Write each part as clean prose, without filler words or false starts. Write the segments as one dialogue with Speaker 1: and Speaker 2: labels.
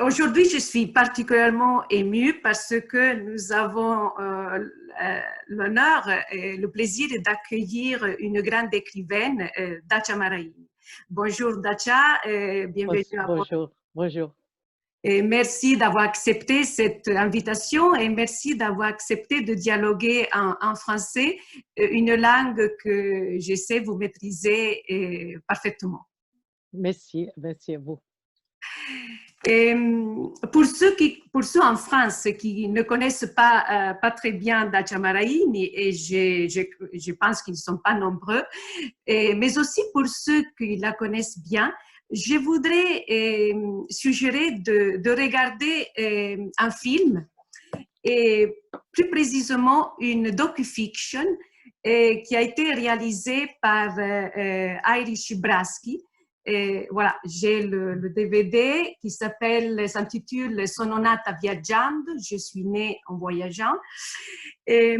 Speaker 1: Aujourd'hui, je suis particulièrement émue parce que nous avons l'honneur et le plaisir d'accueillir une grande écrivaine, Dacia Maraini. Bonjour Dacia, bienvenue à vous.
Speaker 2: Bonjour, bonjour.
Speaker 1: Et merci d'avoir accepté cette invitation et merci d'avoir accepté de dialoguer en français, une langue que je sais vous maîtriser parfaitement.
Speaker 2: Merci, merci à vous.
Speaker 1: Et pour ceux en France qui ne connaissent pas très bien Dacia Maraini, et je pense qu'ils ne sont pas nombreux, mais aussi pour ceux qui la connaissent bien, je voudrais suggérer de regarder un film, et plus précisément une docu-fiction qui a été réalisée par Irish Brasky. Et voilà, j'ai le DVD qui s'intitule Sononata Viaggiando, je suis née en voyageant. Et,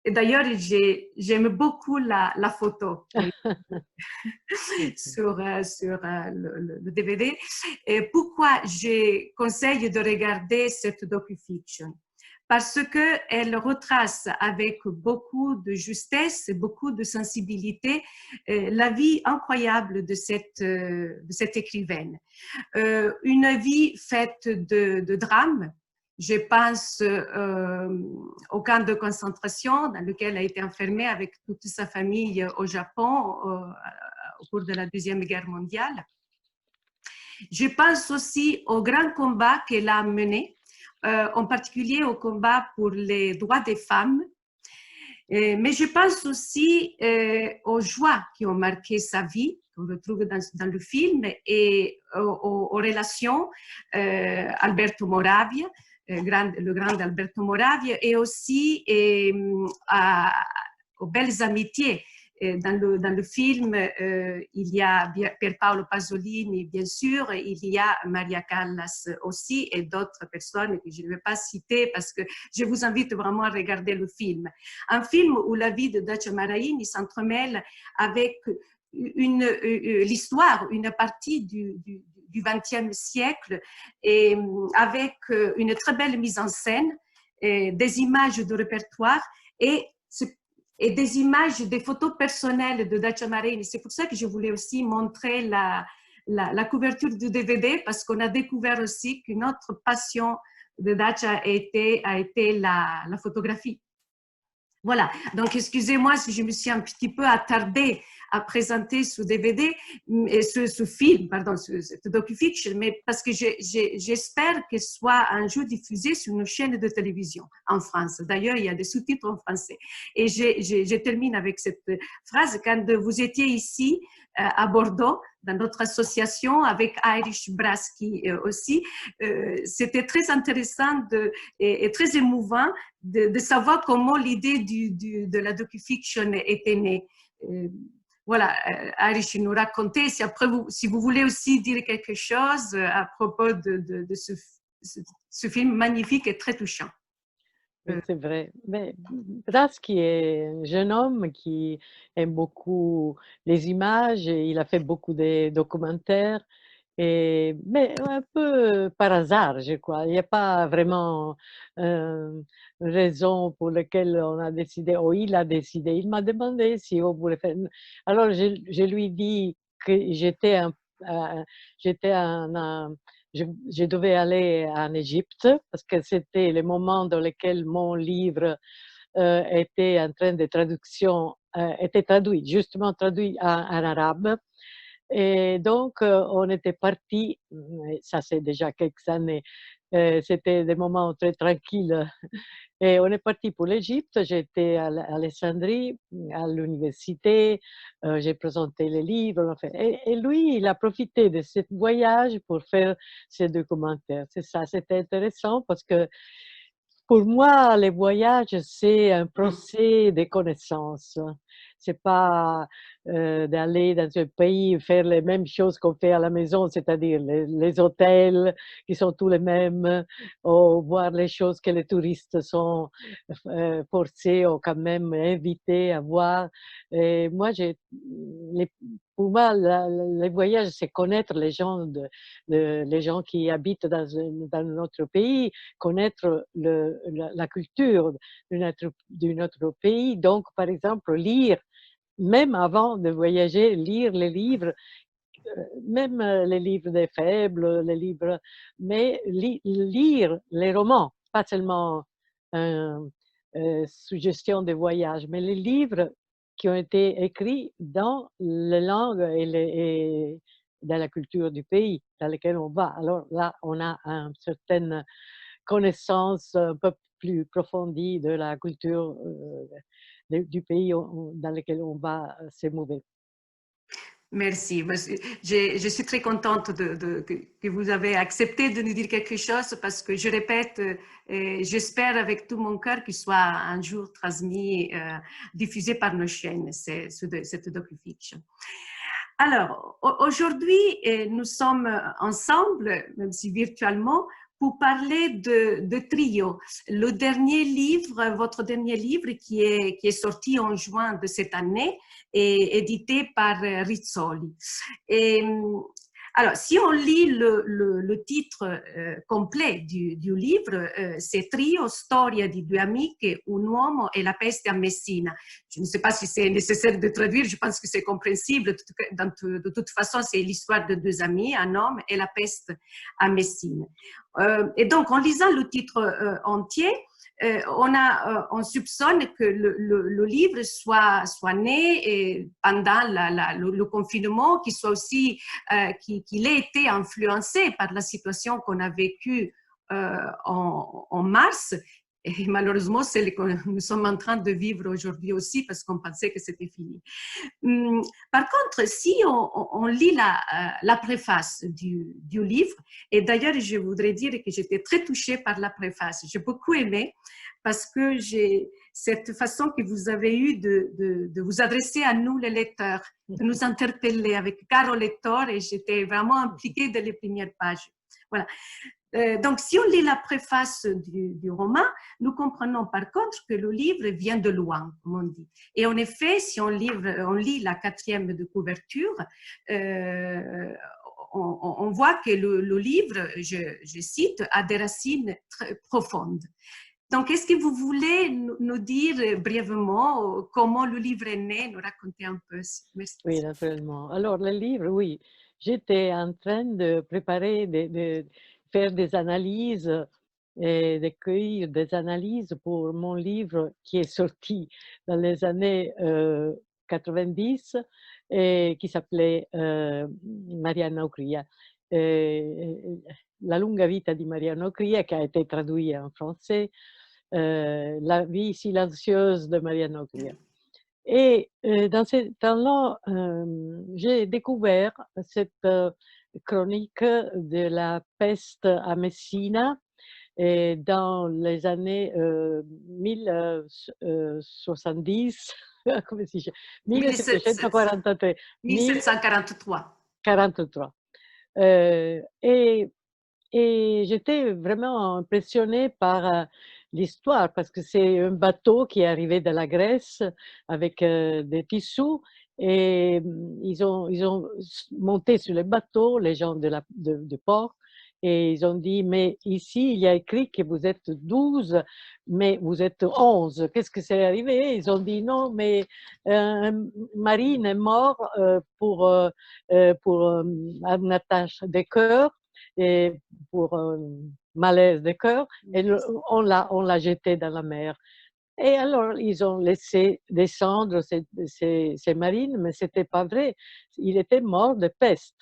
Speaker 1: et d'ailleurs, j'aime beaucoup la photo sur le DVD. Et pourquoi je conseille de regarder cette docu-fiction? Parce qu'elle retrace avec beaucoup de justesse, beaucoup de sensibilité, la vie incroyable de cette écrivaine. Une vie faite de drames. Je pense au camp de concentration dans lequel elle a été enfermée avec toute sa famille au Japon au cours de la Deuxième Guerre mondiale. Je pense aussi au grand combat qu'elle a mené, en particulier au combat pour les droits des femmes. Mais je pense aussi aux joies qui ont marqué sa vie, qu'on retrouve dans le film, et aux relations Alberto Moravia, le grand Alberto Moravia, et aussi aux belles amitiés. Dans le film, il y a Pier Paolo Pasolini, bien sûr, il y a Maria Callas aussi, et d'autres personnes que je ne vais pas citer parce que je vous invite vraiment à regarder le film. Un film où la vie de Dacia Maraini s'entremêle avec l'histoire, une partie du XXe siècle, et avec une très belle mise en scène, des images de répertoire et des images, des photos personnelles de Dacia Maraini. C'est pour ça que je voulais aussi montrer la couverture du DVD, parce qu'on a découvert aussi qu'une autre passion de Dacia a été la photographie. Voilà, donc excusez-moi si je me suis un petit peu attardée à présenter ce DVD, ce film, pardon, cette docu-fiction, mais parce que j'espère qu'il soit un jour diffusé sur une chaîne de télévision en France. D'ailleurs, il y a des sous-titres en français. Et je termine avec cette phrase. Quand vous étiez ici à Bordeaux, dans notre association avec Irish Brasky aussi, c'était très intéressant et très émouvant de savoir comment l'idée de la docu-fiction était née. Voilà, Irish nous racontait, si vous voulez aussi dire quelque chose à propos de ce film magnifique et très touchant.
Speaker 2: C'est vrai. Mais Braski est un jeune homme qui aime beaucoup les images, et il a fait beaucoup de documentaires, mais un peu par hasard, je crois. Il n'y a pas vraiment raison pour laquelle on a décidé, ou il a décidé. Il m'a demandé si on voulait faire. Alors, je lui dis que j'étais je devais aller en Égypte parce que c'était le moment dans lequel mon livre était en train de traduction, était traduit, justement traduit en arabe. Et donc, on était parti, ça c'est déjà quelques années, c'était des moments très tranquilles. Et on est parti pour l'Égypte. J'étais à Alexandrie, à l'université, j'ai présenté les livres, enfin, et lui, il a profité de ce voyage pour faire ses documentaires. C'est ça, c'était intéressant parce que pour moi, les voyages, c'est un procès de connaissance. C'est pas d'aller dans un pays faire les mêmes choses qu'on fait à la maison, c'est-à-dire les hôtels qui sont tous les mêmes, ou voir les choses que les touristes sont forcés ou quand même invités à voir. Et moi, pour moi, les voyages, c'est connaître les gens, les gens qui habitent dans notre pays, connaître la culture de notre pays. Donc, par exemple, lire, même avant de voyager, lire les livres, même les livres des faibles, les livres, mais lire les romans, pas seulement suggestions de voyage, mais les livres qui ont été écrits dans les langues et dans la culture du pays dans lequel on va. Alors là, on a une certaine connaissance un peu plus approfondie de la culture du pays dans lequel on va se mouvoir.
Speaker 1: Merci. Je suis très contente que vous avez accepté de nous dire quelque chose parce que je répète, j'espère avec tout mon cœur qu'il soit un jour transmis, diffusé par nos chaînes, cette docu-fiction. Alors, aujourd'hui, nous sommes ensemble, même si virtuellement, pour parler de Trio, le dernier livre, votre dernier livre qui est sorti en juin de cette année et édité par Rizzoli. Et, alors, si on lit le titre complet du livre, c'est Trio, storia di due amiche, un uomo e la peste a Messina. Je ne sais pas si c'est nécessaire de traduire, je pense que c'est compréhensible. De toute façon, c'est l'histoire de deux amis, un homme et la peste à Messine. Et donc, en lisant le titre entier, on soupçonne que le livre soit né pendant le confinement, qu'il soit aussi qu'il ait été influencé par la situation qu'on a vécue en mars. Et malheureusement, c'est ce que nous sommes en train de vivre aujourd'hui aussi parce qu'on pensait que c'était fini. Par contre, si on lit la préface du livre, et d'ailleurs, je voudrais dire que j'étais très touchée par la préface. J'ai beaucoup aimé parce que j'ai cette façon que vous avez eue de vous adresser à nous, les lecteurs, de nous interpeller avec Caro Lecteur, et j'étais vraiment impliquée dès les premières pages. Voilà. Donc, si on lit la préface du roman, nous comprenons par contre que le livre vient de loin, comme on dit. Et en effet, si on lit la 4e de couverture, on voit que le livre, je cite, a des racines très profondes. Donc, est-ce que vous voulez nous dire brièvement comment le livre est né, nous raconter un peu? Merci.
Speaker 2: Oui, naturellement. Alors, le livre, oui, j'étais en train de préparer, de faire des analyses et de cueillir des analyses pour mon livre qui est sorti dans les années 90 et qui s'appelait Marianna Ocria. La lunga vita di Marianna Ocria, qui a été traduit en français, La vie silencieuse de Marianna Ocria. Et dans ce temps-là, j'ai découvert cette chronique de la peste à Messina et dans les années 1070, come si dice? 1743.
Speaker 1: 1743.
Speaker 2: Et j'étais vraiment impressionnée par l'histoire parce que c'est un bateau qui est arrivé de la Grèce avec des tissus et ils ont monté sur le bateau les gens de port et ils ont dit mais ici il y a écrit que vous êtes 12 mais vous êtes 11. Qu'est-ce que c'est arrivé? Ils ont dit non mais Marine est mort pour une attache de cœur et pour malaise de cœur, et on l'a jeté dans la mer. Et alors, ils ont laissé descendre ces marines, mais ce n'était pas vrai. Il était mort de peste.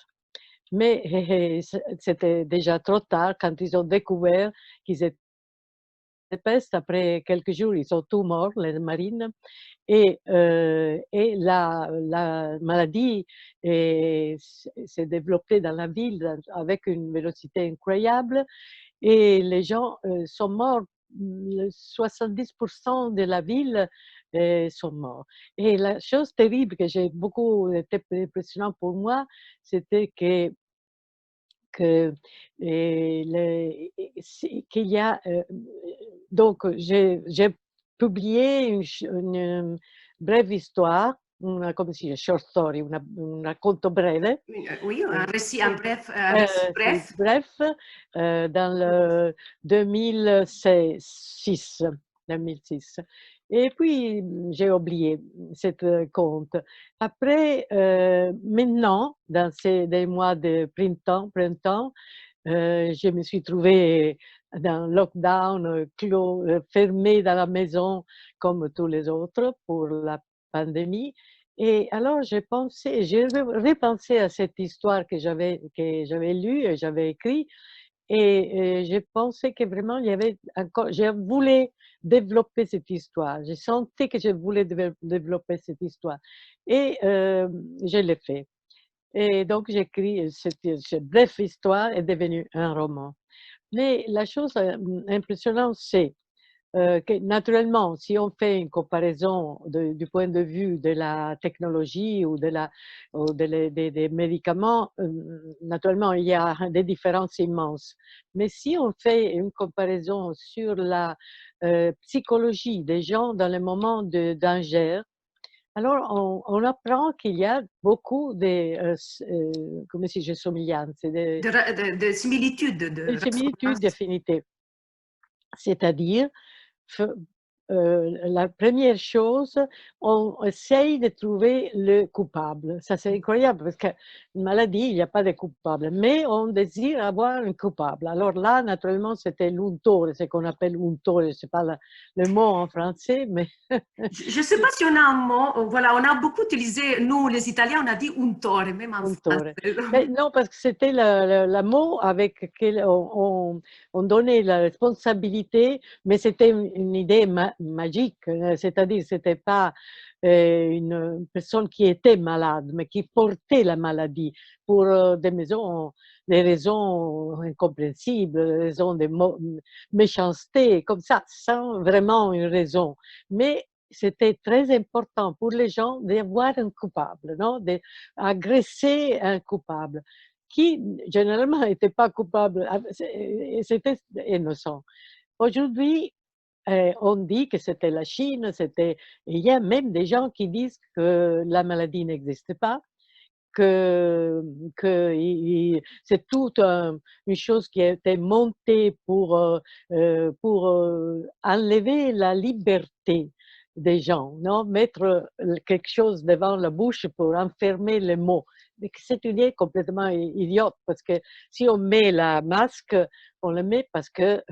Speaker 2: Mais c'était déjà trop tard quand ils ont découvert qu'ils étaient de peste. Après quelques jours, ils sont tous morts, les marines. Et la maladie s'est développée dans la ville avec une vélocité incroyable et les gens sont morts. 70% de la ville sont morts. Et la chose terrible que j'ai beaucoup été impressionnant pour moi, c'était qu'il y a donc j'ai publié une brève histoire come si dice, short story, un racconto breve.
Speaker 1: Oui, un récit, un récit
Speaker 2: Sì,
Speaker 1: bref.
Speaker 2: bref, dans le 2006, 2006. Et puis, j'ai oublié cette conte. Après, maintenant, dans des mois de printemps, je me suis trouvée dans le lockdown, clos, fermée dans la maison comme tous les autres pour la pandémie. Et alors j'ai repensé à cette histoire que j'avais lue et j'avais écrit et j'ai pensé que vraiment il y avait encore je voulais développer cette histoire. Je sentais que je voulais développer cette histoire et je l'ai fait. Et donc j'ai écrit cette brève histoire est devenue un roman. Mais la chose, impressionnante, c'est que naturellement, si on fait une comparaison du point de vue de la technologie ou des médicaments, naturellement, il y a des différences immenses. Mais si on fait une comparaison sur la psychologie des gens dans les moments de danger, alors on apprend qu'il y a beaucoup come si dice, somiglianze,
Speaker 1: De similitude,
Speaker 2: de
Speaker 1: de
Speaker 2: similitudes,
Speaker 1: ressemblance.
Speaker 2: d'affinités. C'est-à-dire Fe la première chose, on essaye de trouver le coupable. Ça, c'est incroyable parce qu'une maladie, il n'y a pas de coupable, mais on désire avoir un coupable. Alors là, naturellement, c'était l'untore, ce qu'on appelle untore, je ne sais pas le mot en français, mais
Speaker 1: Je ne sais pas si on a un mot, voilà, on a beaucoup utilisé, nous les Italiens, on a dit untore, même en
Speaker 2: untore.
Speaker 1: français.
Speaker 2: Beh, non, parce que c'était le mot avec lequel on donnait la responsabilité, mais c'était une idée magique, c'est-à-dire c'était pas une personne qui était malade, mais qui portait la maladie pour des raisons incompréhensibles, des raisons de méchanceté, comme ça, sans vraiment une raison. Mais c'était très important pour les gens d'avoir un coupable, non? Agresser un coupable qui généralement n'était pas coupable, c'était innocent. Aujourd'hui, on dit que c'était la Chine, il y a même des gens qui disent que la maladie n'existe pas, que, c'est toute une chose qui a été montée pour enlever la liberté des gens, non? Mettre quelque chose devant la bouche pour enfermer les mots. Mais c'est une idée complètement idiote parce que si on met la masque, on le met parce que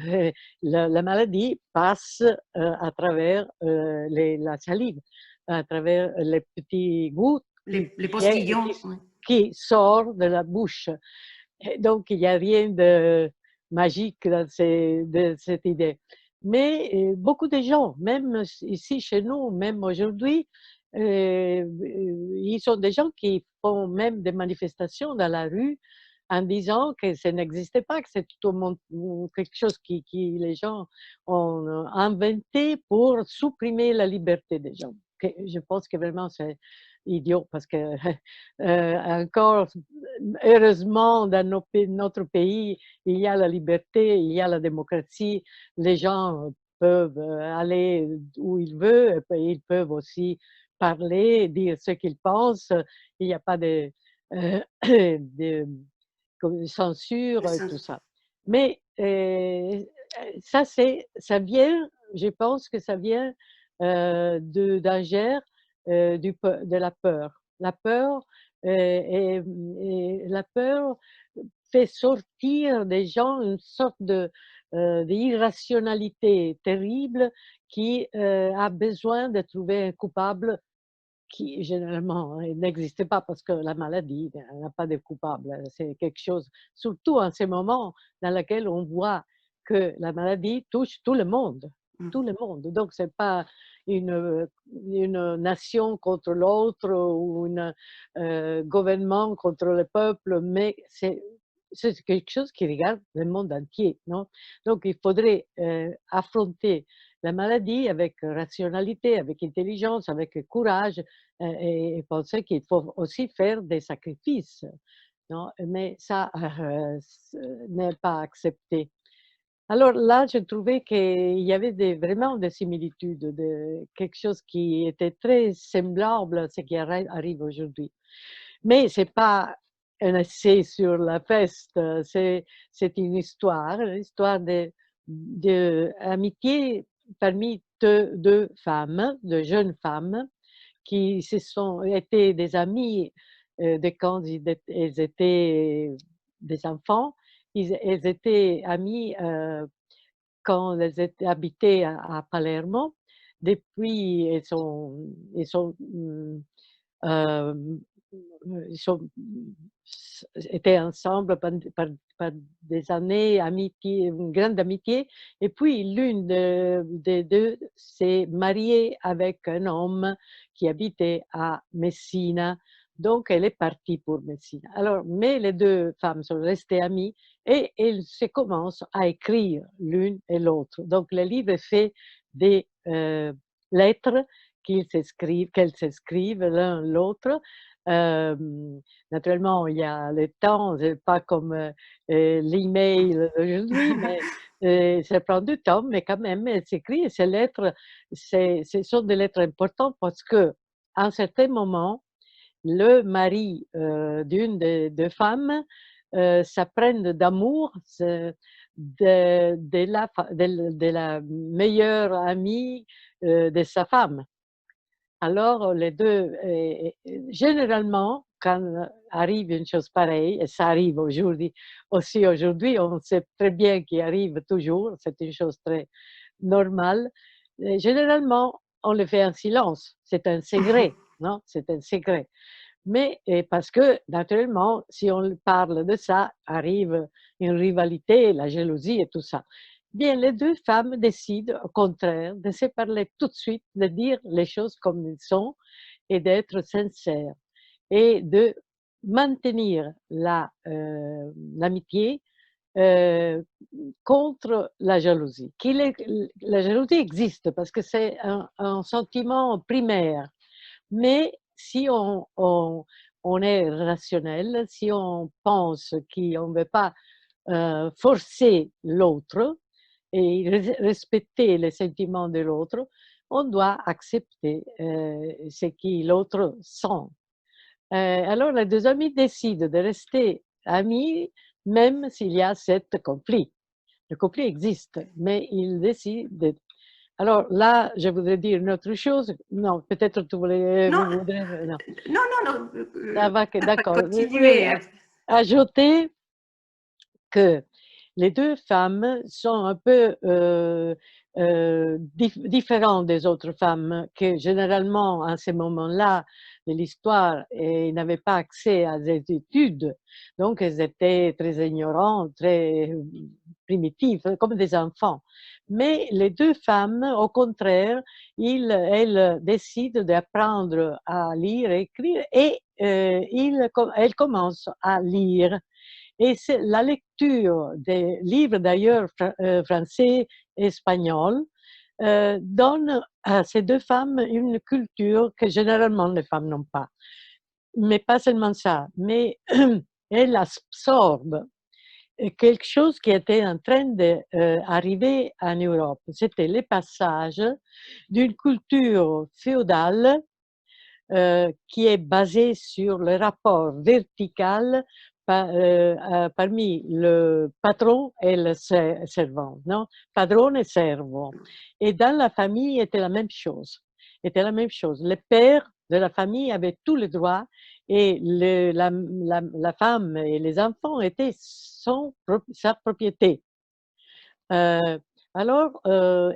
Speaker 2: la maladie passe à travers la salive, à travers les petits gouttes
Speaker 1: Les
Speaker 2: qui
Speaker 1: postillons. Oui.
Speaker 2: qui sort de la bouche. Et donc il n'y a rien de magique dans de cette idée. Mais beaucoup de gens, même ici chez nous, même aujourd'hui, ils sont des gens qui font même des manifestations dans la rue en disant que ça n'existait pas, que c'est tout au monde quelque chose qui les gens ont inventé pour supprimer la liberté des gens. Je pense que vraiment c'est idiot parce que encore heureusement dans notre pays, il y a la liberté, il y a la démocratie, les gens peuvent aller où ils veulent, et ils peuvent aussi parler, dire ce qu'ils pensent. Il n'y a pas de comme censure et tout ça. Mais ça vient, je pense que ça vient d'Agère, de la peur. La peur, et la peur fait sortir des gens une sorte d'irrationalité terrible qui a besoin de trouver un coupable qui généralement n'existe pas parce que la maladie n'a pas de coupable. C'est quelque chose, surtout en ces moments dans lesquels on voit que la maladie touche tout le monde.
Speaker 1: Mm.
Speaker 2: Tout le monde. Donc, ce n'est pas une nation contre l'autre ou un gouvernement contre le peuple, mais c'est quelque chose qui regarde le monde entier. Non? Donc, il faudrait affronter la maladie avec rationalité, avec intelligence, avec courage, et penser qu'il faut aussi faire des sacrifices, non? Mais ça, n'est pas accepté. Alors là, je trouvais qu'il y avait vraiment des similitudes, quelque chose qui était très semblable à ce qui arrive aujourd'hui. Mais c'est pas un essai sur la peste, c'est une histoire de amitié parmi deux femmes, de jeunes femmes, qui se sont été des amies de quand elles étaient des enfants. Elles étaient amies quand elles étaient habitaient à Palermo. Depuis, euh, ils sont, étaient ensemble par des années, amitié, une grande amitié. Et puis, l'une des deux s'est mariée avec un homme qui habitait à Messina. Donc, elle est partie pour Messina. Alors, mais les deux femmes sont restées amies et elles se commencent à écrire l'une et l'autre. Donc, le livre est fait des lettres qu'elles s'écrivent l'un l'autre. Euh, Naturellement, il y a le temps, c'est pas comme l'email d'aujourd'hui, mais ça prend du temps, mais quand même, elles s'écrivent. Ces lettres, ce sont des lettres importantes parce que, à un certain moment, le mari d'une des deux femmes s'apprenne d'amour de la meilleure amie de sa femme. Alors, les deux, généralement, quand arrive une chose pareille, et ça arrive aujourd'hui, aussi aujourd'hui, on sait très bien qu'il arrive toujours, c'est une chose très normale. Généralement, on le fait en silence, c'est un secret, non? C'est un secret. Mais parce que, naturellement, si on parle de ça, arrive une rivalité, la jalousie et tout ça. Bien, les deux femmes décident, au contraire, de se parler tout de suite, de dire les choses comme elles sont et d'être sincères et de maintenir l'amitié euh, contre la jalousie. La jalousie existe parce que c'est un sentiment primaire, mais si on est rationnel, si on pense qu'on ne veut pas forcer l'autre et respecter les sentiments de l'autre, on doit accepter ce que l'autre sent. Alors, les deux amis décident de rester amis même s'il y a ce conflit. Le conflit existe, mais ils décident de... Alors là, je voudrais dire une autre chose. Non, peut-être
Speaker 1: Non,
Speaker 2: vous voudrez... Non,
Speaker 1: non, non, non,
Speaker 2: ça va, d'accord. Je voulais
Speaker 1: continuez.
Speaker 2: ajouter que les deux femmes sont un peu différentes des autres femmes, que généralement, à ce moment-là de l'histoire, n'avaient pas accès à des études. Donc, elles étaient très ignorantes, très primitives, comme des enfants. Mais les deux femmes, au contraire, elles décident d'apprendre à lire et écrire et elles commencent à lire. Et la lecture des livres d'ailleurs français et espagnols donne à ces deux femmes une culture que généralement les femmes n'ont pas. Mais pas seulement ça, mais elles absorbent quelque chose qui était en train d'arriver en Europe. C'était le passage d'une culture féodale qui est basée sur le rapport vertical parmi le patron et le servant, non? Padrone et servo. Et dans la famille, était la même chose. Était la même chose. Le père de la famille avait tous les droits et la femme et les enfants étaient sa propriété. Euh, alors,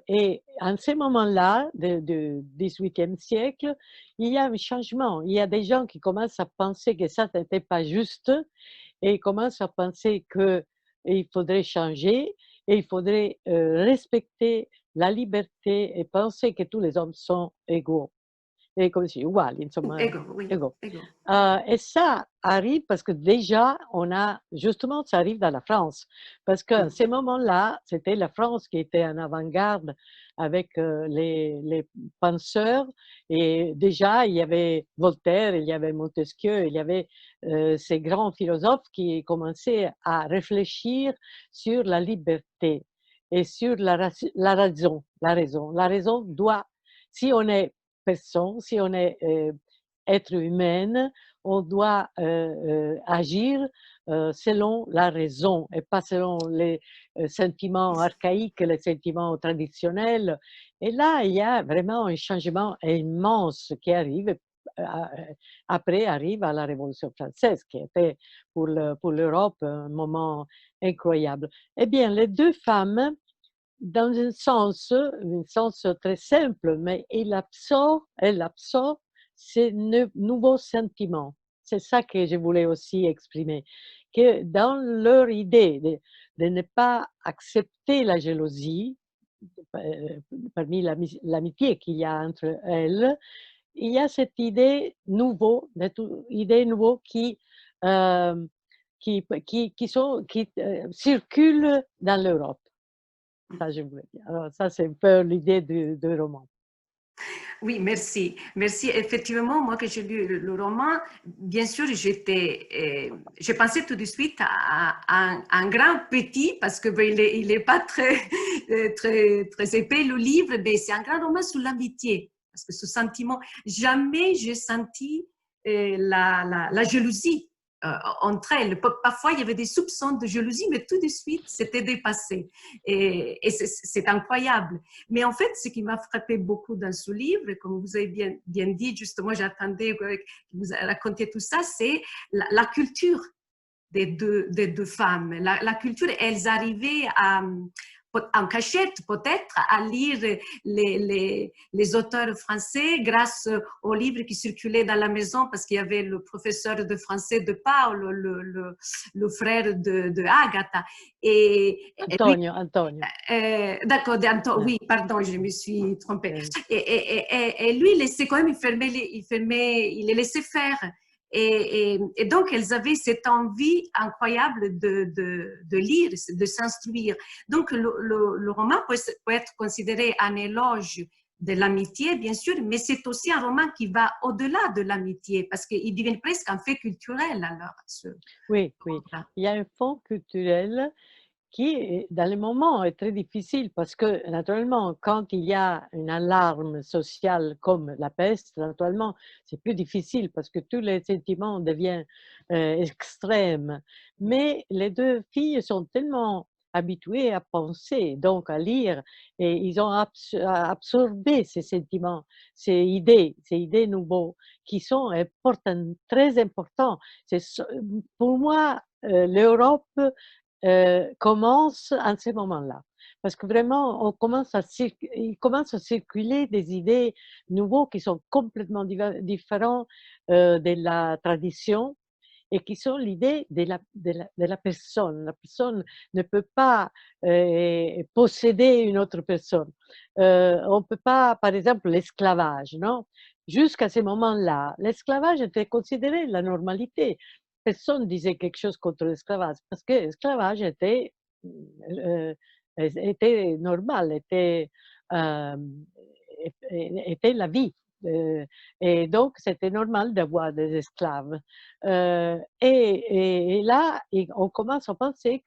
Speaker 2: et en ce moment-là, du XVIIIe siècle, il y a un changement. Il y a des gens qui commencent à penser que ça n'était pas juste et ils commencent à penser qu'il faudrait changer et il faudrait respecter la liberté et penser que tous les hommes sont égaux. E così, uguali, insomma,
Speaker 1: Ego, oui,
Speaker 2: égaux.
Speaker 1: ego.
Speaker 2: Et ça arrive parce que déjà, justement, ça arrive dans la France. Parce qu'à ce moment-là, c'était la France qui était en avant-garde avec les penseurs. Et déjà, il y avait Voltaire, il y avait Montesquieu, il y avait ces grands philosophes qui commençaient à réfléchir sur la liberté. et sur la raison. La raison. La raison doit, si on est personne, si on est être humain, on doit agir selon la raison et pas selon les sentiments archaïques, les sentiments traditionnels. Et là, il y a vraiment un changement immense qui arrive. Après arrive à la Révolution française, qui était pour l'Europe un moment incroyable. Eh bien, les deux femmes, dans un sens très simple, mais elle absorbe ces nouveaux sentiments. C'est ça que je voulais aussi exprimer, que dans leur idée de ne pas accepter la jalousie, euh, parmi l'amitié qu'il y a entre elles, il y a cette idée nouveau euh, qui circulent dans l'Europe. Ça, je voulais dire. Alors, ça, c'est un peu l'idée du roman.
Speaker 1: Oui, merci. Merci. Effectivement, moi, que j'ai lu le roman, bien sûr, j'ai pensé tout de suite à un grand petit, parce que ben, il est pas très, très épais, le livre, mais c'est un grand roman sur l'amitié. Parce que ce sentiment, jamais j'ai senti la jalousie entre elles. Parfois, il y avait des soupçons de jalousie, mais tout de suite, c'était dépassé. Et c'est incroyable. Mais en fait, ce qui m'a frappé beaucoup dans ce livre, comme vous avez bien dit, justement, j'attendais que vous racontiez tout ça, c'est la culture des deux femmes. La culture, elles arrivaient en cachette peut-être à lire les auteurs français grâce aux livres qui circulaient dans la maison parce qu'il y avait le professeur de français de Paul, le frère de Agatha.
Speaker 2: Antonio.
Speaker 1: D'accord, oui, pardon, je me suis trompée.
Speaker 2: Eh,
Speaker 1: Et lui, il laissait quand même, il les laissait faire. Et donc, elles avaient cette envie incroyable de lire, de s'instruire. Donc, le roman peut être considéré un éloge de l'amitié, bien sûr, mais c'est aussi un roman qui va au-delà de l'amitié, parce qu'il devient presque un fait culturel, alors.
Speaker 2: oui, oui. Il y a un fond culturel qui, dans les moments, est très difficile parce que, naturellement, quand il y a une alarme sociale comme la peste, naturellement, c'est plus difficile parce que tous les sentiments deviennent extrêmes. Mais les deux filles sont tellement habituées à penser, donc à lire, et ils ont absorbé ces sentiments, ces idées nouvelles qui sont très importants. Pour moi, l'Europe commence en ce moment-là. Parce que vraiment, il commence à circuler des idées nouvelles qui sont complètement différentes de la tradition et qui sont l'idée de la personne. La personne ne peut pas posséder une autre personne. On ne peut pas, par exemple, l'esclavage, non? Jusqu'à ce moment-là, l'esclavage était considéré la normalité. Personne ne disait quelque chose contre l'esclavage parce que l'esclavage était normal, euh, était la vie. Euh, et donc, c'était normal d'avoir des esclaves. Et là, on commence à penser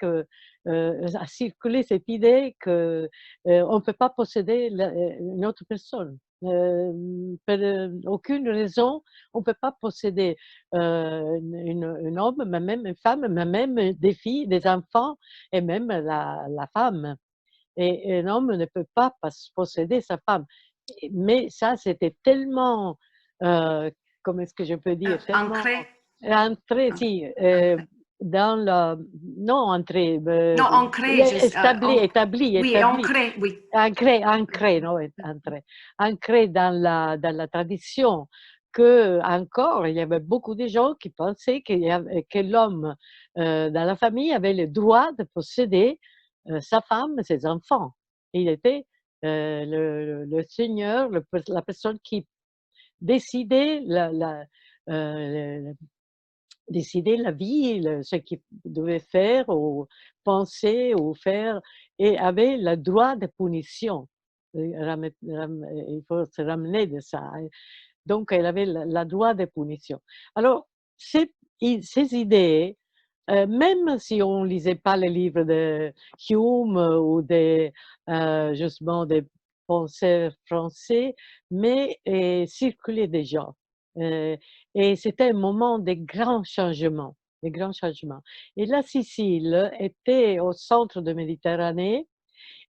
Speaker 2: à circuler cette idée qu'on ne peut pas posséder une autre personne. Per aucune raison, on ne peut pas posséder un homme, mais même une femme, mais même des filles, des enfants et même la femme. Et un homme ne peut pas posséder sa femme. Mais ça, c'était tellement, comment est-ce que je peux dire, tellement
Speaker 1: Ancré.
Speaker 2: entré, si, dans le, non entré,
Speaker 1: Non, ancré, oui,
Speaker 2: établi,
Speaker 1: ancré, oui.
Speaker 2: ancré, non, ancré dans la tradition, que encore, il y avait beaucoup de gens qui pensaient que l'homme dans la famille avait le droit de posséder sa femme, ses enfants. Il était le seigneur, la personne qui décidait décider la vie, ce qu'il devait faire ou penser ou faire, et avait le droit de punition. Il faut se ramener de ça. Hein. Donc, elle avait le droit de punition. Alors, ces idées même si on ne lisait pas les livres de Hume ou justement des penseurs français, mais circulait déjà. Euh, et c'était un moment de grands changements, de grands changements. Et la Sicile était au centre de Méditerranée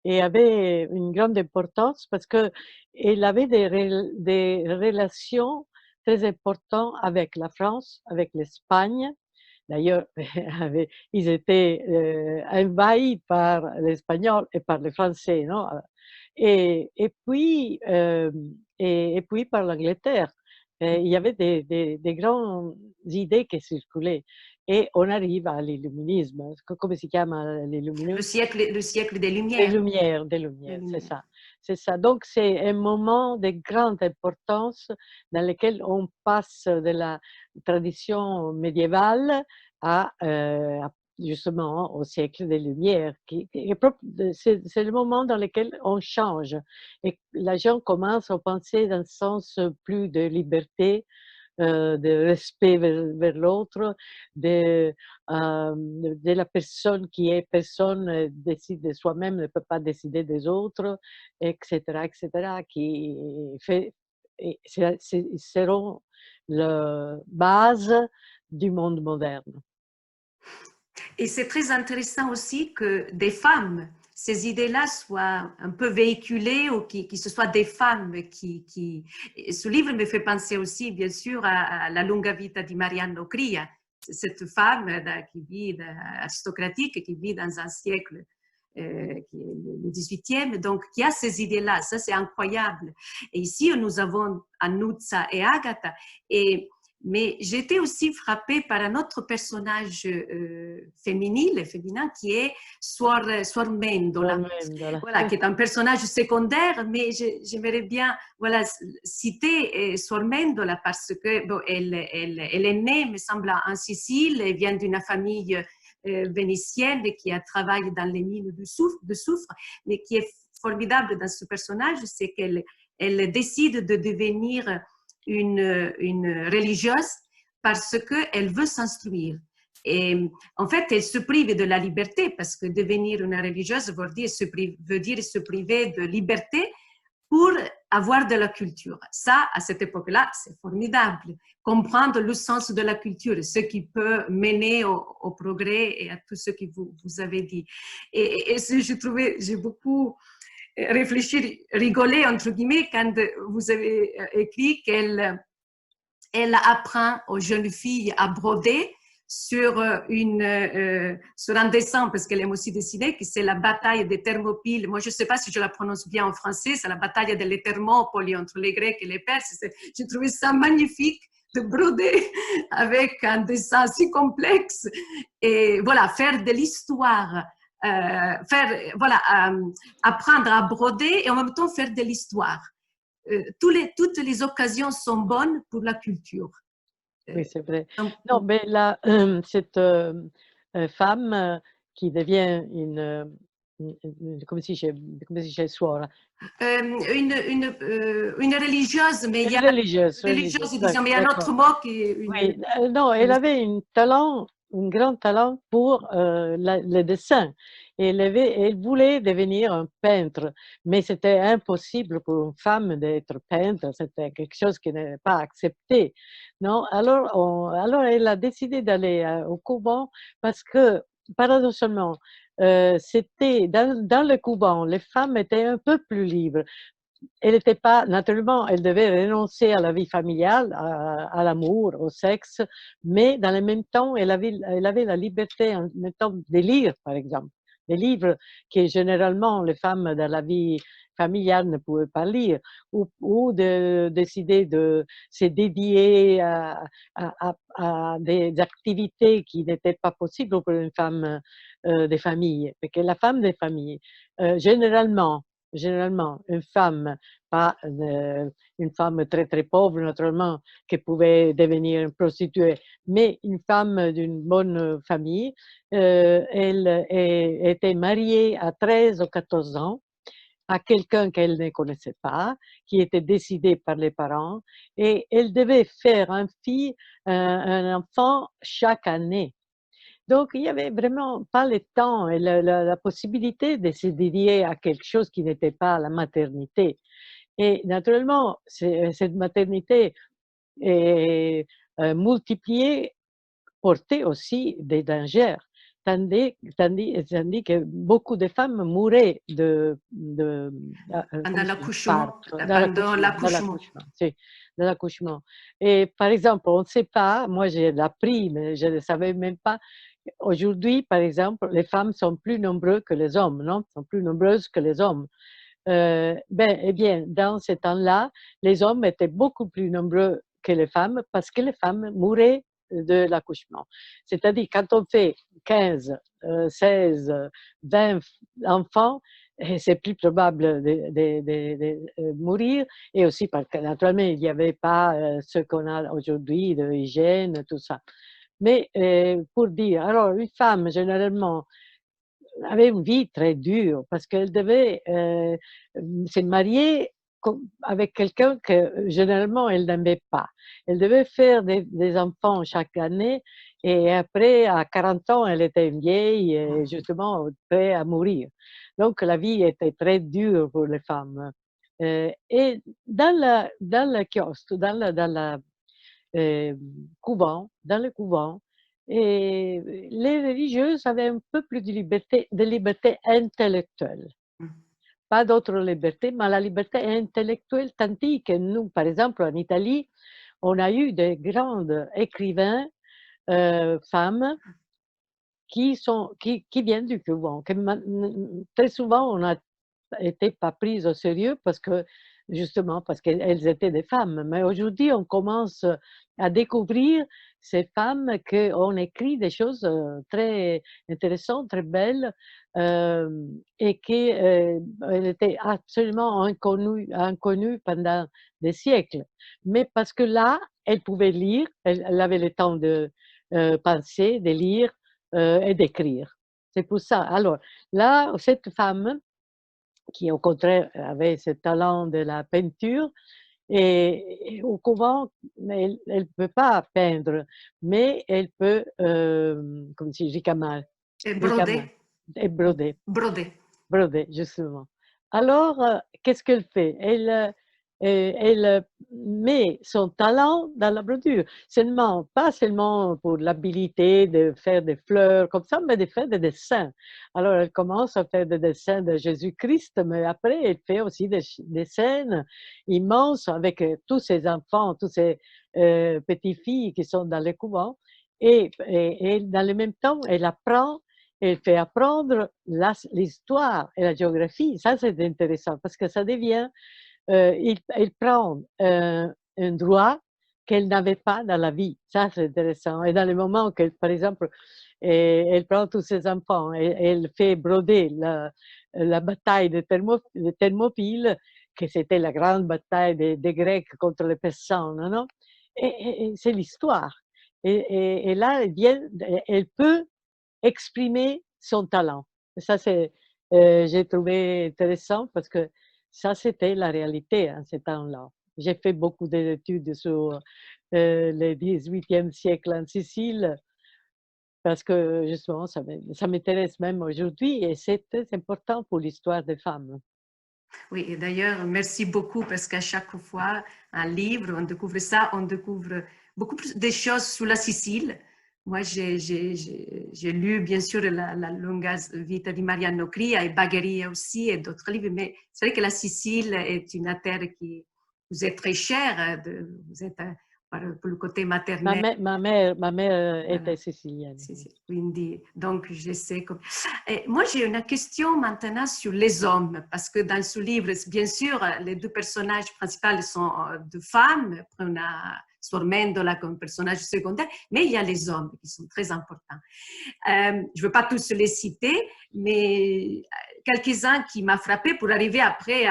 Speaker 2: et avait une grande importance parce qu'elle avait des relations très importantes avec la France, avec l'Espagne. D'ailleurs, ils étaient envahis par l'espagnol et par les Français, non? Et puis, et puis par l'Angleterre. Il y avait des grandes idées qui circulaient. Et on arrive à l'illuminisme. Comment se chiama l'illuminisme?
Speaker 1: Le siècle des
Speaker 2: Des
Speaker 1: Lumières.
Speaker 2: Lumières, des
Speaker 1: Les
Speaker 2: Lumières, c'est
Speaker 1: Lumières.
Speaker 2: ça. C'est ça. Donc, c'est un moment de grande importance dans lequel on passe de la tradition médiévale justement au siècle des Lumières. C'est le moment dans lequel on change et la gens commence à penser dans le sens plus de liberté, de respect vers l'autre, de la personne qui est personne, décide de soi-même, ne peut pas décider des autres, etc., etc., qui fait, et seront la base du monde moderne.
Speaker 1: Et c'est très intéressant aussi que des femmes, ces idées-là soient un peu véhiculées ou que ce soit des femmes qui... Ce livre me fait penser aussi, bien sûr, à La lunga vita di Marianne Ocria, cette femme qui vit aristocratique, qui vit dans un siècle qui est le 18e, donc qui a ces idées-là. Ça, c'est incroyable. Et ici, nous avons Annuzza et Agatha. Mais j'étais aussi frappée par un autre personnage féminin qui est Suor Mendola, voilà, qui est un personnage secondaire, mais j'aimerais bien voilà, citer Suor Mendola parce que bon, elle est née, me semble, en Sicile, elle vient d'une famille vénitienne qui a travaillé dans les mines de soufre, mais qui est formidable dans ce personnage, c'est qu'elle décide de devenir une religieuse parce qu'elle veut s'instruire. Et en fait, elle se prive de la liberté parce que devenir une religieuse veut dire se priver de liberté pour avoir de la culture. Ça, à cette époque-là, c'est formidable. Comprendre le sens de la culture, ce qui peut mener au progrès et à tout ce que vous avez dit. Et j'ai beaucoup réfléchi, rigolé, entre guillemets, quand vous avez écrit qu'elle apprend aux jeunes filles à broder sur un dessin, parce qu'elle aime aussi dessiner, que c'est la bataille des Thermopyles. Moi, je ne sais pas si je la prononce bien en français, c'est la bataille des Thermopyles entre les Grecs et les Perses. J'ai trouvé ça magnifique de broder avec un dessin si complexe et voilà, faire de l'histoire, apprendre à broder et en même temps faire de l'histoire. Toutes les occasions sont bonnes pour la culture.
Speaker 2: Oui, c'est vrai. Non, mais là, cette femme qui devient come si dice suora?
Speaker 1: Une religieuse, mais il y a
Speaker 2: Religieuse,
Speaker 1: disons, mais il y a un autre
Speaker 2: d'accord.
Speaker 1: mot qui est
Speaker 2: Oui, non, elle avait un grand talent pour le dessin. Elle voulait devenir un peintre, mais c'était impossible pour une femme d'être peintre, c'était quelque chose qui n'est pas accepté. Non? Alors elle a décidé d'aller au couvent parce que, paradoxalement, c'était dans le couvent, les femmes étaient un peu plus libres. Elle n'était pas, naturellement, elle devait renoncer à la vie familiale, à l'amour, au sexe, mais dans le même temps, elle avait la liberté en même temps de lire, par exemple, des livres que généralement les femmes dans la vie familiale ne pouvaient pas lire, ou de décider de se dédier à des activités qui n'étaient pas possibles pour une femme des familles, parce que la femme des familles, généralement, une femme, pas une femme très très pauvre naturellement, qui pouvait devenir une prostituée, mais une femme d'une bonne famille, elle était mariée à 13 ou 14 ans à quelqu'un qu'elle ne connaissait pas, qui était décidé par les parents, et elle devait faire un enfant chaque année. Donc, il n'y avait vraiment pas le temps et la possibilité de se dédier à quelque chose qui n'était pas la maternité. Et naturellement, cette maternité est multipliée, portait aussi des dangers, tandis que beaucoup de femmes mouraient
Speaker 1: Pendant
Speaker 2: comment ça dit, par,
Speaker 1: l'accouchement,
Speaker 2: dans l'accouchement, si, de l'accouchement. Et par exemple, on ne sait pas, moi j'ai appris, mais je ne savais même pas. Aujourd'hui, par exemple, les femmes sont plus nombreuses que les hommes, non? Sont plus nombreuses que les hommes. Eh bien, dans ce temps-là, les hommes étaient beaucoup plus nombreux que les femmes parce que les femmes mouraient de l'accouchement. C'est-à-dire, quand on fait 15, 16, 20 enfants, c'est plus probable de mourir. Et aussi parce que, naturellement, il n'y avait pas ce qu'on a aujourd'hui, de hygiène, tout ça. Mais pour dire, alors, une femme, généralement, avait une vie très dure parce qu'elle devait se marier avec quelqu'un que généralement elle n'aimait pas. Elle devait faire des enfants chaque année et après, à 40 ans, elle était une vieille et justement prête à mourir. Donc la vie était très dure pour les femmes. Et dans le kiosque, dans le couvent, et les religieuses avaient un peu plus de liberté intellectuelle. Pas d'autre liberté, mais la liberté intellectuelle, tandis que nous, par exemple, en Italie, on a eu des grandes écrivains, femmes, qui viennent du couvent. Très souvent, on a été pas prises au sérieux parce que, justement, parce qu'elles étaient des femmes. Mais aujourd'hui, on commence à découvrir ces femmes qu'on écrit des choses très intéressantes, très belles, et qu'elles étaient absolument inconnues pendant des siècles. Mais parce que là, elles pouvaient lire, elles avaient le temps de penser, de lire et d'écrire. C'est pour ça. Alors, là, cette femme, qui au contraire avait ce talent de la peinture, et au couvent, elle ne peut pas peindre, mais elle peut, come si ricamare,
Speaker 1: Brodé,
Speaker 2: ricamare et broder,
Speaker 1: brodé.
Speaker 2: broder, justement. Alors, qu'est-ce qu'elle fait? Elle met son talent dans la brodure, seulement, pas seulement pour l'habilité de faire des fleurs comme ça, mais de faire des dessins. Alors, elle commence à faire des dessins de Jésus-Christ, mais après, elle fait aussi des scènes immenses avec tous ses enfants, tous ses petites-filles qui sont dans le couvent. Et dans le même temps, elle fait apprendre l'histoire et la géographie. Ça, c'est intéressant parce que ça devient elle prend un droit qu'elle n'avait pas dans la vie. Ça, c'est intéressant. Et dans le moment qu'elle, par exemple, elle prend tous ses enfants et elle fait broder la bataille de Thermopyles, que c'était la grande bataille des Grecs contre les Persans, non? Et c'est l'histoire. Et là, elle peut exprimer son talent. Et ça, j'ai trouvé intéressant parce que ça, c'était la réalité en ce temps-là. J'ai fait beaucoup d'études sur le 18e siècle en Sicile parce que justement, ça m'intéresse même aujourd'hui et c'est très important pour l'histoire des femmes.
Speaker 1: Oui, et d'ailleurs, merci beaucoup parce qu'à chaque fois, un livre, on découvre ça, on découvre beaucoup plus de choses sur la Sicile. Moi, j'ai lu bien sûr la Lunga Vita di Mariano Cria et Bagheria aussi et d'autres livres, mais c'est vrai que la Sicile est une terre qui vous est très chère, vous êtes pour le côté maternel.
Speaker 2: Ma mère
Speaker 1: Voilà.
Speaker 2: était sicilienne.
Speaker 1: Quindi, donc, je sais que... moi, j'ai une question maintenant sur les hommes, parce que dans ce livre, bien sûr, les deux personnages principaux sont deux femmes. On a Sormendola comme personnage secondaire, mais il y a les hommes qui sont très importants. Je ne veux pas tous les citer, mais quelques-uns qui m'ont frappé pour arriver après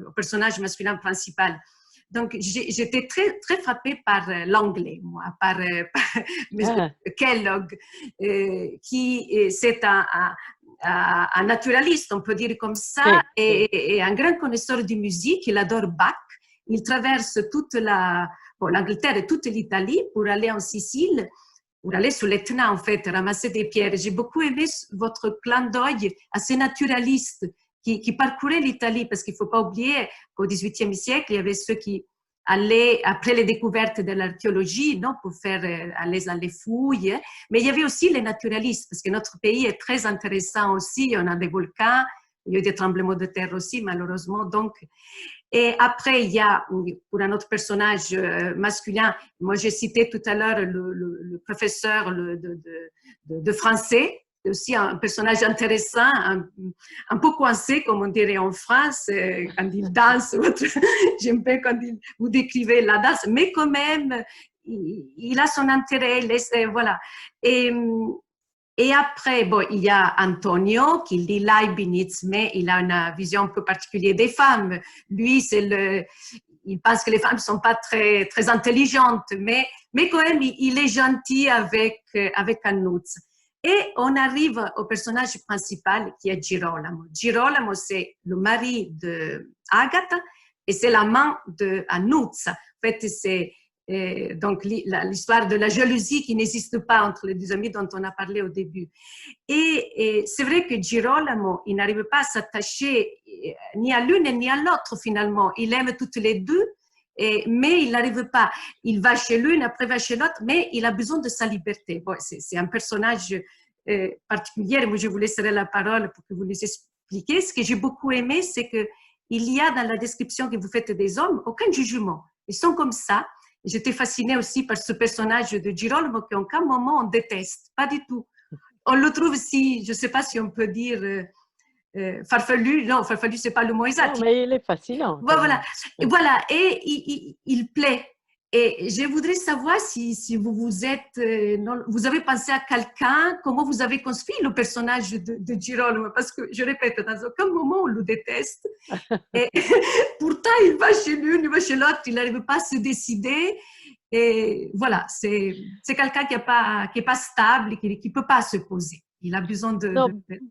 Speaker 1: au personnage masculin principal. Donc, j'étais très, très frappée par l'anglais, moi, par M. Kellogg, qui c'est un naturaliste, on peut dire comme ça, et un grand connaisseur de musique. Il adore Bach. Il traverse toute l'Angleterre et toute l'Italie pour aller en Sicile pour aller sur l'Etna, en fait, ramasser des pierres. J'ai beaucoup aimé votre clin d'œil assez naturaliste qui parcourait l'Italie, parce qu'il ne faut pas oublier qu'au XVIIIe siècle, il y avait ceux qui allaient, après les découvertes de l'archéologie, non, pour faire aller dans les fouilles, mais il y avait aussi les naturalistes, parce que notre pays est très intéressant aussi, on a des volcans, il y a eu des tremblements de terre aussi, malheureusement, donc. Et après, il y a, pour un autre personnage masculin, moi j'ai cité tout à l'heure le professeur de français, c'est aussi un personnage intéressant, un peu coincé, comme on dirait en France, quand il danse. J'aime bien quand vous décrivez la danse, mais quand même, il a son intérêt, voilà. Et après, bon, il y a Antonio qui lit Leibniz, mais il a une vision un peu particulière des femmes. Lui, il pense que les femmes ne sont pas très, très intelligentes, mais quand même, il est gentil avec Annuz. Et on arrive au personnage principal qui est Girolamo. Girolamo, c'est le mari d'Agatha et c'est l'amant d'Annuz. En fait, c'est donc l'histoire de la jalousie qui n'existe pas entre les deux amis dont on a parlé au début. Et c'est vrai que Girolamo, il n'arrive pas à s'attacher ni à l'une ni à l'autre finalement. Il aime toutes les deux, mais il n'arrive pas. Il va chez l'une, après va chez l'autre, mais il a besoin de sa liberté. Bon, c'est un personnage particulier. Moi, je vous laisserai la parole pour que vous les expliquiez. Ce que j'ai beaucoup aimé, c'est qu'il y a dans la description que vous faites des hommes aucun jugement. Ils sont comme ça. J'étais fascinée aussi par ce personnage de Girolamo qu'en aucun moment on déteste, pas du tout. On le trouve si, je ne sais pas si on peut dire farfelu, non, farfelu c'est pas le mot exact.
Speaker 2: Non, mais il est fascinant.
Speaker 1: Voilà, et il plaît. Et je voudrais savoir si vous êtes, vous avez pensé à quelqu'un, comment vous avez construit le personnage de Girolamo, parce que je répète, dans aucun moment on le déteste. Et pourtant, il va chez l'une, il va chez l'autre, il n'arrive pas à se décider. Et voilà, c'est quelqu'un qui n'est pas stable, qui ne peut pas se poser. Il a besoin de...
Speaker 2: Non,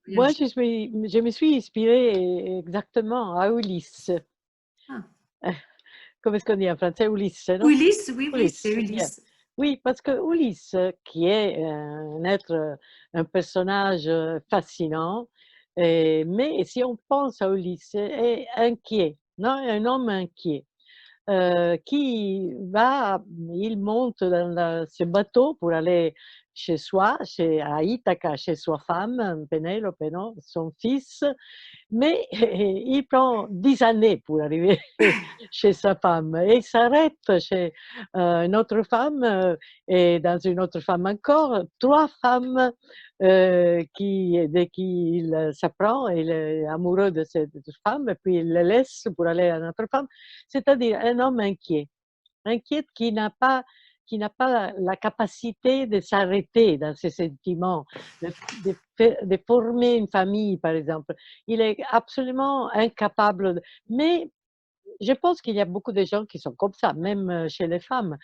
Speaker 2: moi, je me suis inspirée exactement à Ulysse.
Speaker 1: Ah.
Speaker 2: Comment est-ce qu'on dit en français? Ulysse, non?
Speaker 1: Ulysse, oui, c'est Ulysse.
Speaker 2: Oui, parce que Ulysse, qui est un personnage fascinant, mais si on pense à Ulysse, est inquiet, non? Un homme inquiet. Il monte dans ce bateau pour aller chez soi, à Ithaca, chez sa femme, Pénélope, non, son fils, mais il prend 10 années pour arriver chez sa femme et il s'arrête chez une autre femme et dans une autre femme encore, 3 femmes dès qu'il s'apprend, il est amoureux de cette femme et puis il les laisse pour aller à une autre femme, c'est-à-dire un homme inquiet qui n'a pas la capacité de s'arrêter dans ses sentiments, de former une famille, par exemple. Il est absolument incapable. Mais je pense qu'il y a beaucoup de gens qui sont comme ça, même chez les femmes.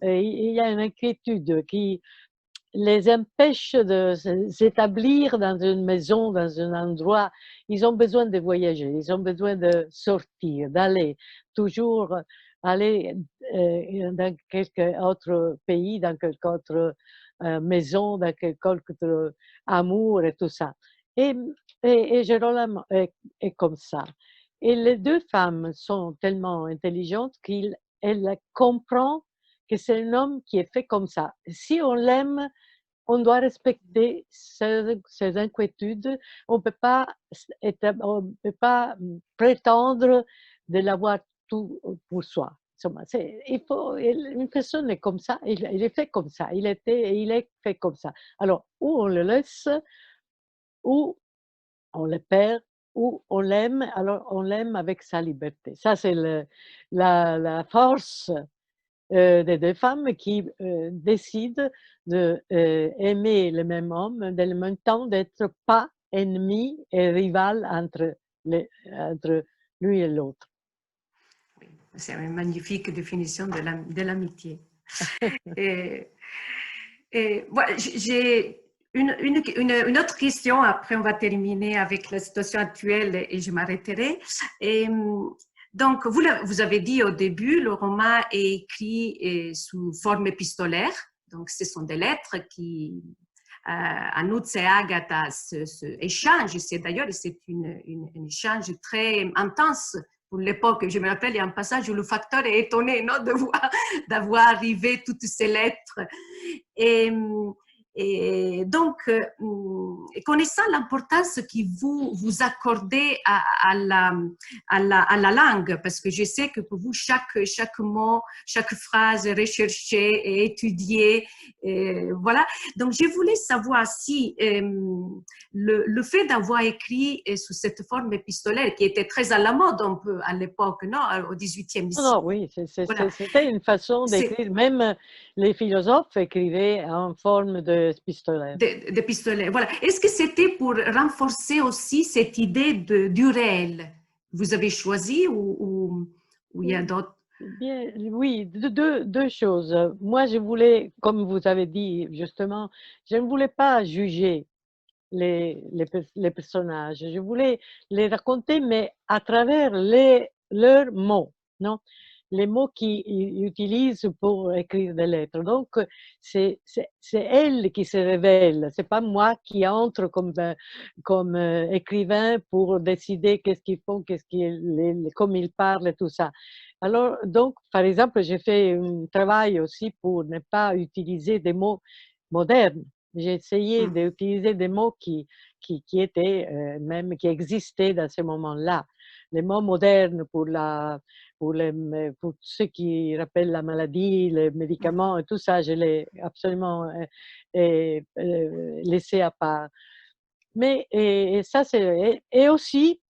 Speaker 2: Il y a une inquiétude qui les empêche de s'établir dans une maison, dans un endroit. Ils ont besoin de voyager, ils ont besoin de sortir, d'aller, toujours aller dans quelque autre pays, dans quelque autre maison, dans quelque autre amour et tout ça. Et Jérôme est comme ça. Et les 2 femmes sont tellement intelligentes qu'elle comprend que c'est un homme qui est fait comme ça. Si on l'aime, on doit respecter ses inquiétudes. On ne peut pas prétendre de l'avoir tout pour soi. Une personne est comme ça, il est fait comme ça, il est fait comme ça. Alors, ou on le laisse, ou on le perd, ou on l'aime, alors on l'aime avec sa liberté. Ça, c'est la force des 2 femmes qui décident d'aimer le même homme, dans le même temps d'être pas ennemis et rival entre lui et l'autre.
Speaker 1: C'est une magnifique définition de l'amitié. Voilà, j'ai une autre question, après on va terminer avec la situation actuelle et je m'arrêterai. Donc, vous avez dit au début, le roman est écrit sous forme épistolaire, Donc, ce sont des lettres qui, Anouk et Agatha échangent. D'ailleurs, c'est un échange très intense pour l'époque. Je me rappelle, il y a un passage où le facteur est étonné, non, d'avoir arrivé toutes ces lettres. Et, et donc, connaissant l'importance que vous accordez à la langue, parce que je sais que pour vous, chaque mot, chaque phrase est recherchée et étudiée. Voilà. Donc, je voulais savoir si le fait d'avoir écrit sous cette forme épistolaire, qui était très à la mode un peu à l'époque, non, au XVIIIe
Speaker 2: Non,
Speaker 1: siècle.
Speaker 2: non, oui,
Speaker 1: Voilà.
Speaker 2: c'était une façon d'écrire. Même les philosophes écrivaient en forme de pistolet.
Speaker 1: De pistolet. Voilà. Est-ce que c'était pour renforcer aussi cette idée du réel? Vous avez choisi ou il y a d'autres?
Speaker 2: Bien, oui, deux choses. Moi, je voulais, comme vous avez dit justement, je ne voulais pas juger les personnages. Je voulais les raconter, mais à travers leurs mots, non? Les mots qu'ils utilisent pour écrire des lettres. Donc, c'est elles qui se révèlent. C'est pas moi qui entre comme écrivain pour décider qu'est-ce qu'ils font, comme ils parlent et tout ça. Alors, donc, par exemple, j'ai fait un travail aussi pour ne pas utiliser des mots modernes. J'ai essayé d'utiliser des mots qui étaient, même qui existaient dans ce moment-là. Les mots modernes pour ce qui rappelle la maladie, les médicaments et tout ça, je l'ai absolument laissé à part. Mais et ça, et aussi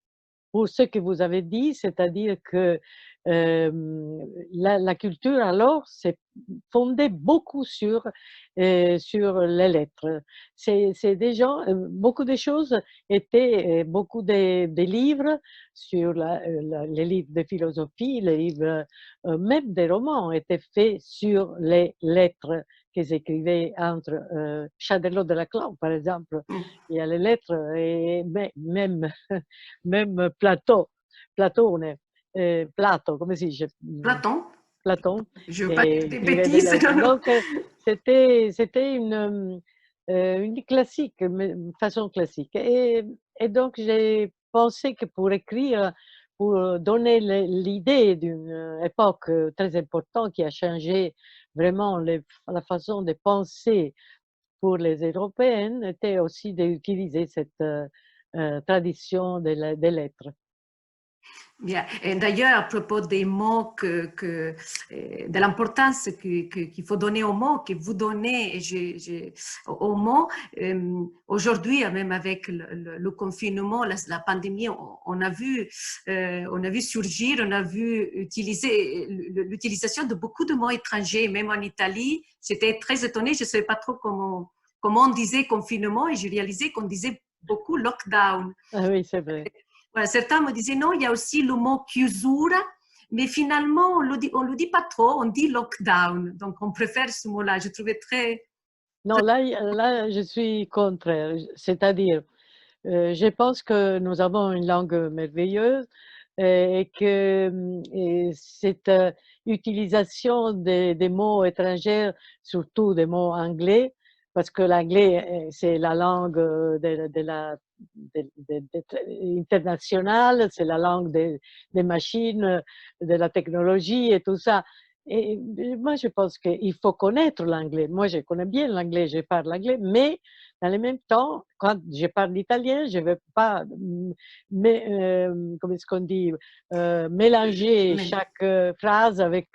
Speaker 2: pour ce que vous avez dit, c'est-à-dire que la culture alors s'est fondée beaucoup sur les lettres. C'est des gens, beaucoup de choses étaient, beaucoup des livres sur les livres de philosophie, les livres, même des romans étaient faits sur les lettres qu'ils écrivaient entre Châtellot de la Clan, par exemple. Il y a les lettres et même même Platone, Plato, come si dice?
Speaker 1: Platon?
Speaker 2: Platon
Speaker 1: Je veux pas dire des
Speaker 2: écrivait des
Speaker 1: bêtises,
Speaker 2: lettres.
Speaker 1: non, non.
Speaker 2: Donc, c'était une classique, une façon classique. Et donc, j'ai pensé que pour écrire, pour donner l'idée d'une époque très importante qui a changé vraiment la façon de penser pour les Européennes, était aussi d'utiliser cette tradition des lettres.
Speaker 1: Bien. Et d'ailleurs, à propos des mots, de l'importance qu'il faut donner aux mots, que vous donnez aux mots, aujourd'hui, même avec le confinement, la pandémie, on a vu surgir, on a vu utiliser l'utilisation de beaucoup de mots étrangers, même en Italie. J'étais très étonnée, je ne savais pas trop comment on disait confinement et j'ai réalisé qu'on disait beaucoup lockdown.
Speaker 2: Ah oui, c'est vrai.
Speaker 1: Voilà, certains me disaient non, il y a aussi le mot chiusura, mais finalement, on le dit pas trop, on dit lockdown. Donc, on préfère ce mot-là. Je trouvais très.
Speaker 2: Non, là, je suis contraire. C'est-à-dire, je pense que nous avons une langue merveilleuse et que et cette utilisation des mots étrangers, surtout des mots anglais, parce que l'anglais, c'est la langue internationale, c'est la langue des machines, de la technologie et tout ça. Et moi, je pense qu'il faut connaître l'anglais. Moi, je connais bien l'anglais, je parle l'anglais, mais dans le même temps, quand je parle italien, je ne veux pas, comment est-ce qu'on dit, mélanger
Speaker 1: Mais,
Speaker 2: chaque phrase avec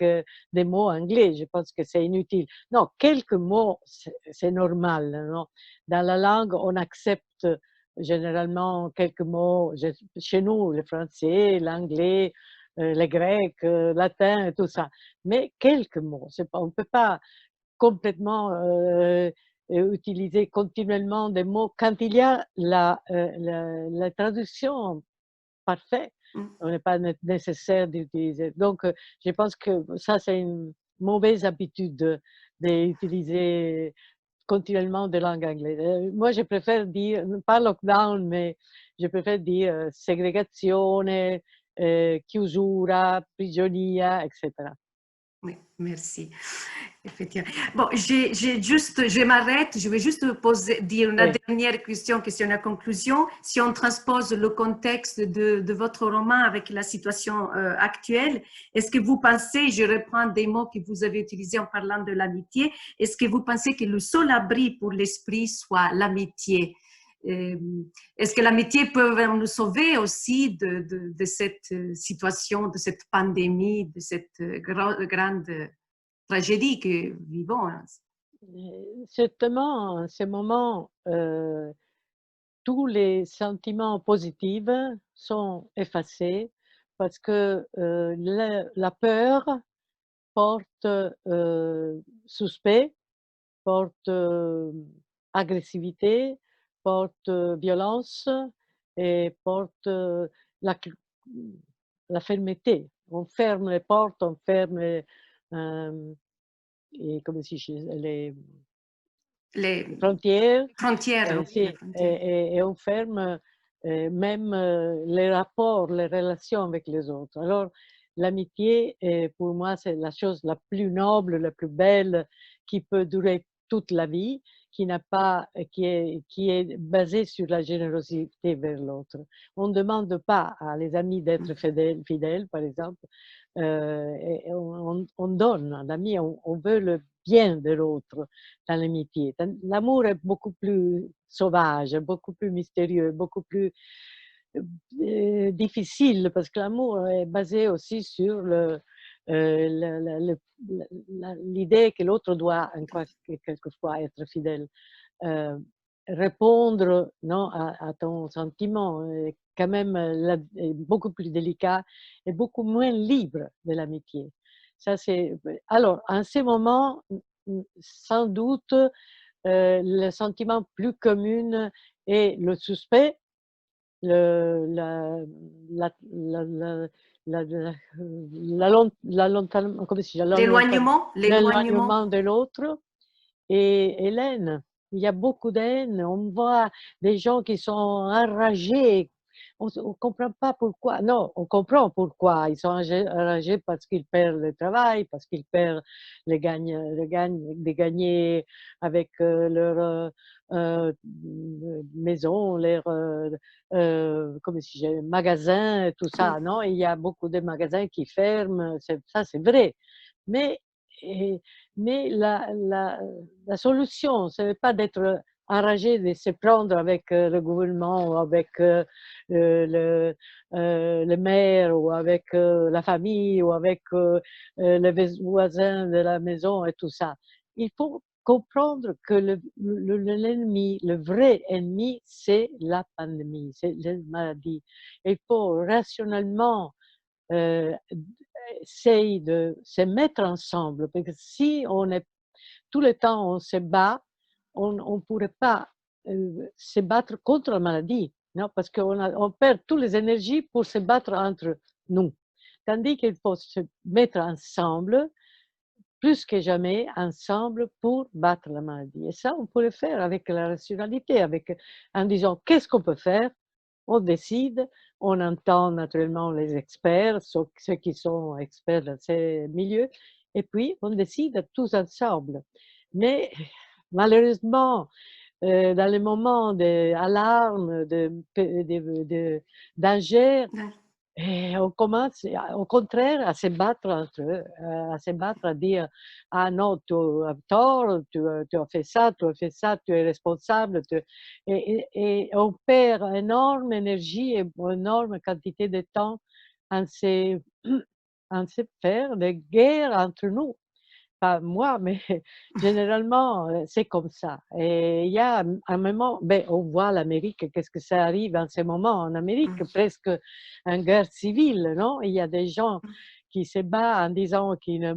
Speaker 2: des mots anglais. Je pense que c'est inutile. Non, quelques mots, c'est normal. Non? Dans la langue, on accepte généralement quelques mots. Chez nous, le français, l'anglais, le grec, latin, et tout ça. Mais quelques mots. On ne peut pas complètement utiliser continuellement des mots. Quand il y a la traduction parfaite, on n'est pas nécessaire d'utiliser. Donc, je pense que ça, c'est une mauvaise habitude d'utiliser continuellement de langue anglaise. Moi, je préfère dire, pas lockdown, mais je préfère dire segregazione, chiusura, prigionia, etc.
Speaker 1: oui. Merci. Effectivement. Bon, je m'arrête, je vais juste dire une
Speaker 2: Oui.
Speaker 1: dernière question à conclusion. Si on transpose le contexte de votre roman avec la situation actuelle, est-ce que vous pensez, je reprends des mots que vous avez utilisés en parlant de l'amitié, est-ce que vous pensez que le seul abri pour l'esprit soit l'amitié? Est-ce que l'amitié peut nous sauver aussi de cette situation, de cette pandémie, de cette grande tragédie que nous vivons? Hein?
Speaker 2: Certainement, en ce moment, tous les sentiments positifs sont effacés parce que la peur porte suspect, porte agressivité, porte violence et porte la, la fermeté. On ferme les portes, on ferme et, come si dice,
Speaker 1: Les
Speaker 2: le frontières.
Speaker 1: frontières, oui,
Speaker 2: Sì,
Speaker 1: les frontières.
Speaker 2: et on ferme, même, les rapports, les relations avec les autres. Alors, l'amitié, pour moi, c'est la chose la plus noble, la plus belle, qui peut durer toute la vie, qui n'a pas qui est basée sur la générosité vers l'autre. On ne demande pas à les amis d'être fidèles, par exemple, et on donne à l'ami, on veut le bien de l'autre dans l'amitié. L'amour est beaucoup plus sauvage, beaucoup plus mystérieux, beaucoup plus difficile parce que l'amour est basé aussi sur l'idée que l'autre doit quelquefois être fidèle. Euh, Répondre non, à ton sentiment est quand même est beaucoup plus délicat et beaucoup moins libre de l'amitié. Ça, c'est... Alors, en ce moment, sans doute, le sentiment plus commun est le suspect, le, come si dice?
Speaker 1: L'éloignement,
Speaker 2: L'éloignement de l'autre et l'haine. Il y a beaucoup de haine. On voit des gens qui sont enragés. On ne comprend pas pourquoi. Non, on comprend pourquoi. Ils sont enragés parce qu'ils perdent le travail, parce qu'ils perdent de gagner avec leur maison, leur comme si magasin, et tout
Speaker 1: oui.
Speaker 2: ça. Non, il y a beaucoup de magasins qui ferment. Ça, c'est vrai. Mais et mais la solution, ce n'est pas d'être enragé, de se prendre avec le gouvernement ou avec le maire ou avec la famille ou avec les voisins de la maison et tout ça. Il faut comprendre que l'ennemi, le vrai ennemi, c'est la pandémie, c'est la maladie. Il faut rationnellement euh, essaye de se mettre ensemble, parce que si on est tout le temps on se bat, on ne pourrait pas se battre contre la maladie, non? Parce on perd toutes les énergies pour se battre entre nous. Tandis qu'il faut se mettre ensemble, plus que jamais ensemble pour battre la maladie. Et ça, on peut le faire avec la rationalité, en disant qu'est-ce qu'on peut faire, on décide, on entend naturellement les experts, ceux qui sont experts dans ces milieux, et puis on décide tous ensemble. Mais malheureusement, dans les moments d'alarme, de danger, et on commence, au contraire, à se battre entre eux, à se battre, à dire: «Ah non, tu as tort, tu as fait ça, tu as fait ça, tu es responsable», et on perd énorme énergie et énorme quantité de temps en se en se faire des guerres entre nous. Pas moi, mais généralement, c'est comme ça. Et il y a un moment, ben, on voit l'Amérique, qu'est-ce que ça arrive en ce moment en Amérique, presque une guerre civile, non? Il y a des gens qui se battent en disant que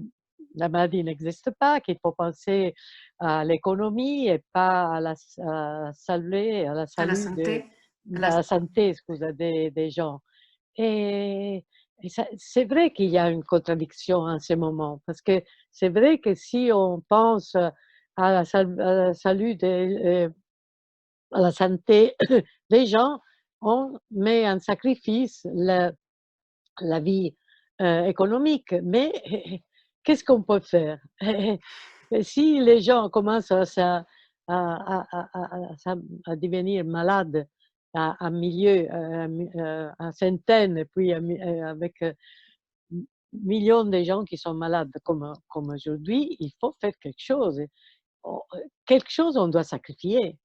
Speaker 2: la maladie n'existe pas, qu'il faut penser à l'économie et pas à la
Speaker 1: À la
Speaker 2: salut
Speaker 1: santé, à la
Speaker 2: à la santé, excusez, des gens. Et c'est vrai qu'il y a une contradiction en ce moment, parce que c'est vrai que si on pense à la salut à la santé des gens, on met en sacrifice la vie économique. Mais qu'est-ce qu'on peut faire? Et si les gens commencent à devenir malades à milieu, à centaines, puis avec millions de gens qui sont malades comme aujourd'hui, il faut faire quelque chose. Quelque chose, on doit sacrifier.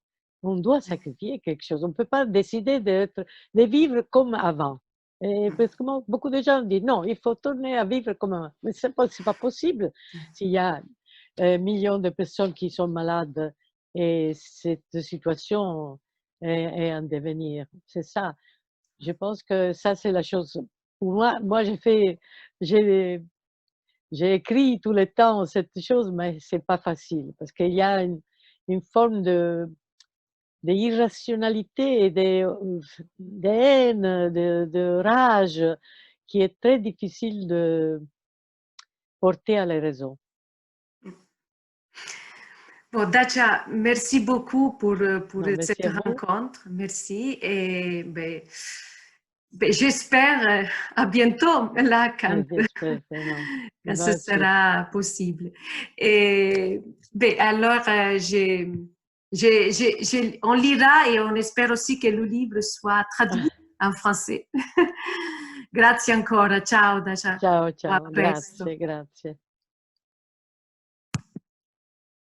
Speaker 2: On doit sacrifier quelque chose. On ne peut pas décider de vivre comme avant. Et parce que beaucoup de gens disent non, il faut tourner à vivre comme avant. Mais ce n'est pas possible s'il y a millions de personnes qui sont malades et cette situation est en devenir. C'est ça. Je pense que ça, c'est la chose. Pour moi j'ai j'ai écrit tout le temps cette chose, mais c'est pas facile parce qu'il y a une forme d'irrationalité et de haine, de rage qui est très difficile de porter à la raison.
Speaker 1: Bon, Dacia, merci beaucoup pour
Speaker 2: Non, merci
Speaker 1: cette
Speaker 2: à vous.
Speaker 1: rencontre. Merci. Et j'espère à bientôt, là,
Speaker 2: J'espère vraiment.
Speaker 1: quand
Speaker 2: Moi
Speaker 1: ce
Speaker 2: aussi.
Speaker 1: sera possible. Et alors, on lira et on espère aussi que le livre soit traduit en français. Grazie ancora. Ciao, Dacia.
Speaker 2: Ciao,
Speaker 1: A
Speaker 2: ciao.
Speaker 1: presto.
Speaker 2: Grazie, grazie.